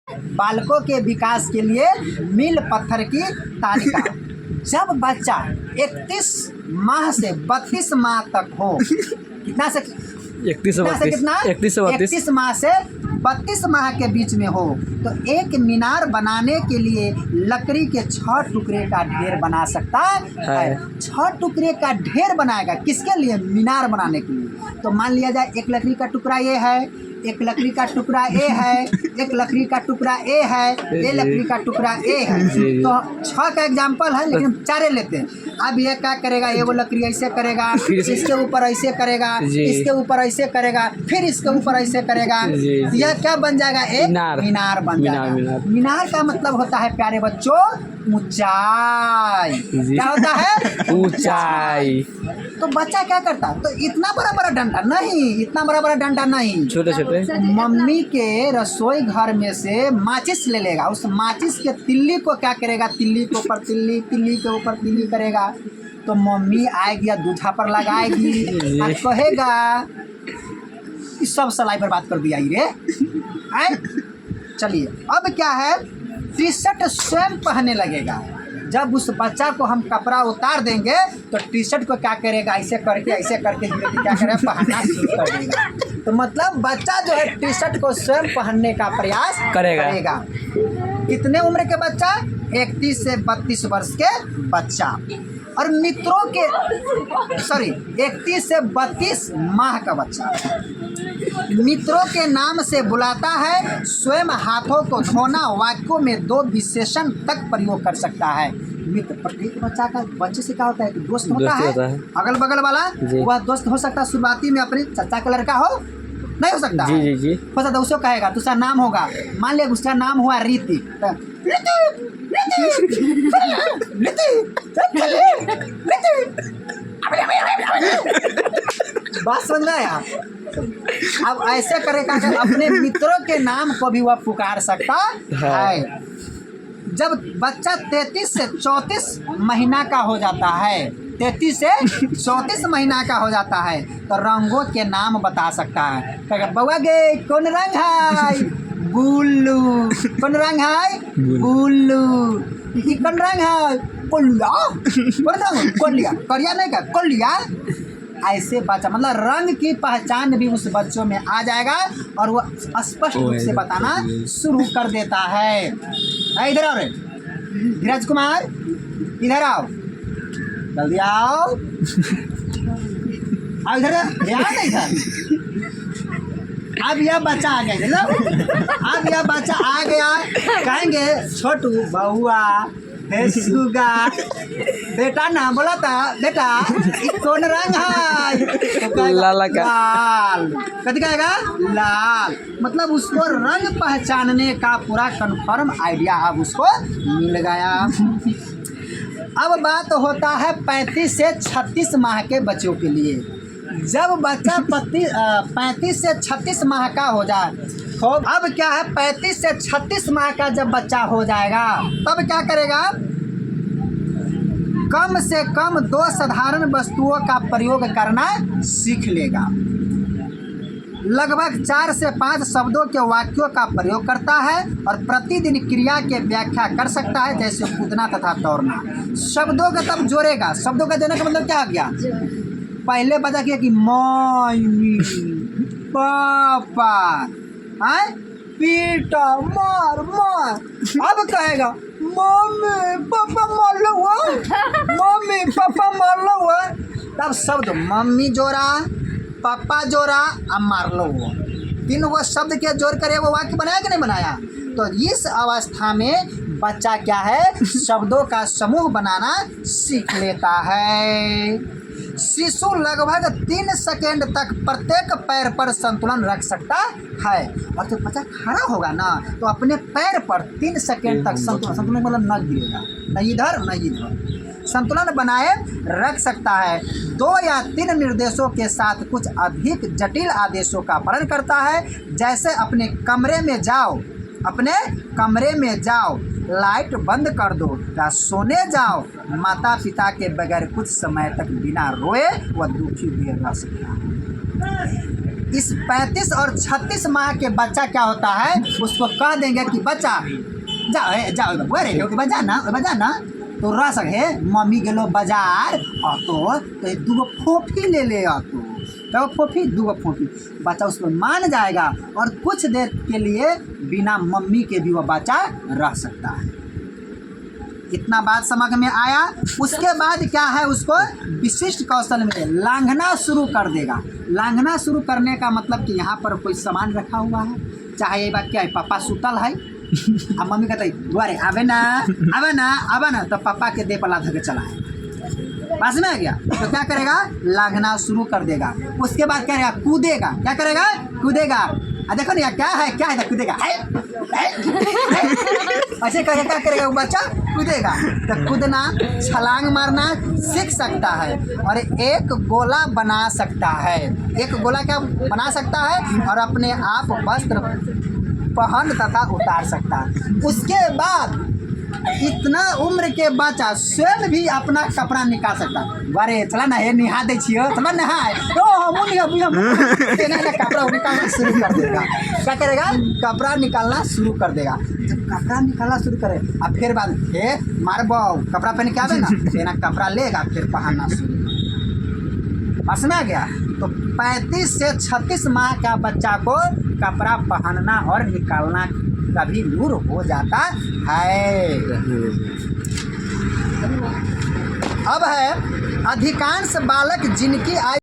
बालकों के विकास के लिए मील पत्थर की तालिका। जब बच्चा 31 माह से 32 माह तक हो, कितना से 31 से कितना से कितना 31 से 32 31 माह से 32 माह के बीच में हो तो एक मीनार बनाने के लिए लकड़ी के 6 टुकड़े का ढेर बना सकता है। 6 टुकड़े का ढेर बनाएगा किसके लिए? मीनार बनाने के लिए। तो मान लिया जाए एक लकड़ी का टुकड़ा ये है, एक लकड़ी का टुकड़ा ए है, एक लकड़ी का टुकड़ा ए है, ये लकड़ी का टुकड़ा ए है। तो 6 का एग्जाम्पल है लेकिन 4 लेते हैं। अब ये क्या करेगा? ये वो लकड़ी ऐसे करेगा, इसके ऊपर ऐसे करेगा, इसके ऊपर ऐसे करेगा, फिर इसके ऊपर ऐसे करेगा। यह क्या बन जाएगा? एक मीनार बन जाएगा। मीनार का मतलब होता है प्यारे बच्चों ऊंचाई। क्या होता है? ऊंचाई। तो बच्चा क्या करता? तो इतना बड़ा बड़ा डंडा नहीं, इतना बड़ा बड़ा डंडा नहीं, छोटे छोटे मम्मी के रसोई घर में से माचिस ले लेगा। उस माचिस के तिल्ली को क्या करेगा? तिल्ली के ऊपर तिल्ली, तिल्ली के ऊपर तिल्ली करेगा। तो मम्मी आएगी या दूल्हा पर लगाएगी और कहेगा इस सब सलाई पर बात कर दिया रे। चलिए अब क्या है? टी शर्ट स्वयं पहनने लगेगा। जब उस बच्चा को हम कपड़ा उतार देंगे तो टी शर्ट को क्या करेगा? ऐसे करके क्या करेगा? पहनना शुरू कर देगा। तो मतलब बच्चा जो है टी शर्ट को स्वयं पहनने का प्रयास करेगा। कितने उम्र के बच्चा? 31 से 32 वर्ष के बच्चा। और मित्रों के 31 से 32 माह का बच्चा मित्रों के नाम से बुलाता है, स्वयं हाथों को धोना, वाक्यों में 2 विशेषण तक प्रयोग कर सकता है। मित्र प्रत्येक बच्चे से क्या होता है? दोस्त होता है। अगल बगल वाला वह दोस्त हो सकता है। शुरुआती में अपने चाचा का लड़का हो, नहीं हो सकता जी। हो सकता उसको कहेगा, दूसरा नाम होगा, मान लिया उसका नाम हुआ रीति। बात समझ में आया? अब ऐसे करेगा कि अपने मित्रों के नाम को भी वह पुकार सकता है। जब बच्चा 33 से 34 महीना का हो जाता है, 33 से 34 महीना का हो जाता है तो रंगों के नाम बता सकता है। कहेगा बउआ गे कौन रंग है? बुल्लू। कौन रंग है? बुल्लू। ई कौन रंग है? कोलिया। कौन रंग? कोलिया। करिया नहीं का कोलिया। ऐसे बच्चा मतलब रंग की पहचान भी उस बच्चों में आ जाएगा और वो स्पष्ट रूप से बताना शुरू कर देता है। इधर आओ रे धीरज कुमार, इधर आओ, जल्दी आओ, इधर ध्यान इधर। अब यह बच्चा आ गया, अब यह बच्चा आ गया, कहेंगे छोटू बहुआ सुगा बेटा ना बोला था बेटा कौन रंग है? तो लाल का। लाल। कथी कहेगा? लाल। मतलब उसको रंग पहचानने का पूरा कंफर्म आइडिया अब उसको मिल गया। अब बात होता है 35 से 36 माह के बच्चों के लिए। जब बच्चा 35 से 36 माह का हो जाए तो अब क्या है? 35 से 36 माह का जब बच्चा हो जाएगा तब क्या करेगा? कम से कम 2 साधारण वस्तुओं का प्रयोग करना सीख लेगा। लगभग 4 से 5 शब्दों के वाक्यों का प्रयोग करता है और प्रतिदिन क्रिया के व्याख्या कर सकता है, जैसे कूदना तथा दौड़ना। शब्दों का तब जोड़ेगा। शब्दों का जोड़ने का मतलब क्या आ गया? पहले बता किया कि मम्मी पापा पीटा मार मार। अब कहेगा मम्मी पापा मार लो, मम्मी पापा मार लो। तब शब्द मम्मी जोड़ा, पापा जोड़ा और मार लो, तीनों वो शब्द के जोड़ कर वो वाक्य बनाया कि नहीं बनाया? तो इस अवस्था में बच्चा क्या है? शब्दों का समूह बनाना सीख लेता है। शिशु लगभग 3 सेकेंड तक प्रत्येक पैर पर संतुलन रख सकता है। और जब बच्चा खड़ा होगा ना तो अपने पैर पर 3 सेकेंड तक संतुलन मतलब न गिरेगा, न इधर न इधर, संतुलन बनाए रख सकता है। 2 या 3 निर्देशों के साथ कुछ अधिक जटिल आदेशों का पालन करता है, जैसे अपने कमरे में जाओ, अपने कमरे में जाओ, लाइट बंद कर दो या सोने जाओ। माता पिता के बगैर कुछ समय तक बिना रोए व दुखी भी रह सकता है। इस 35 और 36 माह के बच्चा क्या होता है, उसको कह देंगे कि बच्चा जाओ बजा ना तो रह सके मम्मी गेलो बाजार तो दूगो फोफी ले तो फोफी दूगो फोफी, बच्चा उसको मान जाएगा और कुछ देर के लिए बिना मम्मी के भी वो बच्चा रह सकता है। इतना बात समझ में आया। उसके बाद क्या है, उसको विशिष्ट कौशल में लांघना शुरू कर देगा। लांघना शुरू करने का मतलब कि यहाँ पर कोई सामान रखा हुआ है, चाहे ये बात क्या है, पापा सुतल है अब मम्मी कहते गुआरे आवे ना तो पापा के दे पला धके चला है, पास में आ गया तो क्या करेगा, लांघना शुरू कर देगा। उसके बाद क्या करेगा, कूदेगा। क्या करेगा, कूदेगा। देखो ना क्या है कूदेगा ऐसे करके क्या करेगा वो बच्चा, कूदेगा। तो कूदना, छलांग मारना सीख सकता है और एक गोला बना सकता है। एक गोला क्या बना सकता है और अपने आप वस्त्र पहन तथा उतार सकता है। उसके बाद इतना उम्र के बच्चा स्वयं भी अपना कपड़ा निकाल सकता है। अरे चला ना हे निहा दे छियो, चला नहाए तो हम कपड़ा निकालना शुरू कर देगा। क्या करेगा, कपड़ा निकालना शुरू कर देगा। जब कपड़ा निकालना शुरू करे अब फिर बाद हे मारबो कपड़ा पहन के आवे ना, तेना कपड़ा लेगा फिर पहनना शुरू। समझ में आ गया। तो 35 से 36 माह का बच्चा को कपड़ा पहनना और निकालना कभी दूर हो जाता है। अब है अधिकांश बालक जिनकी आयु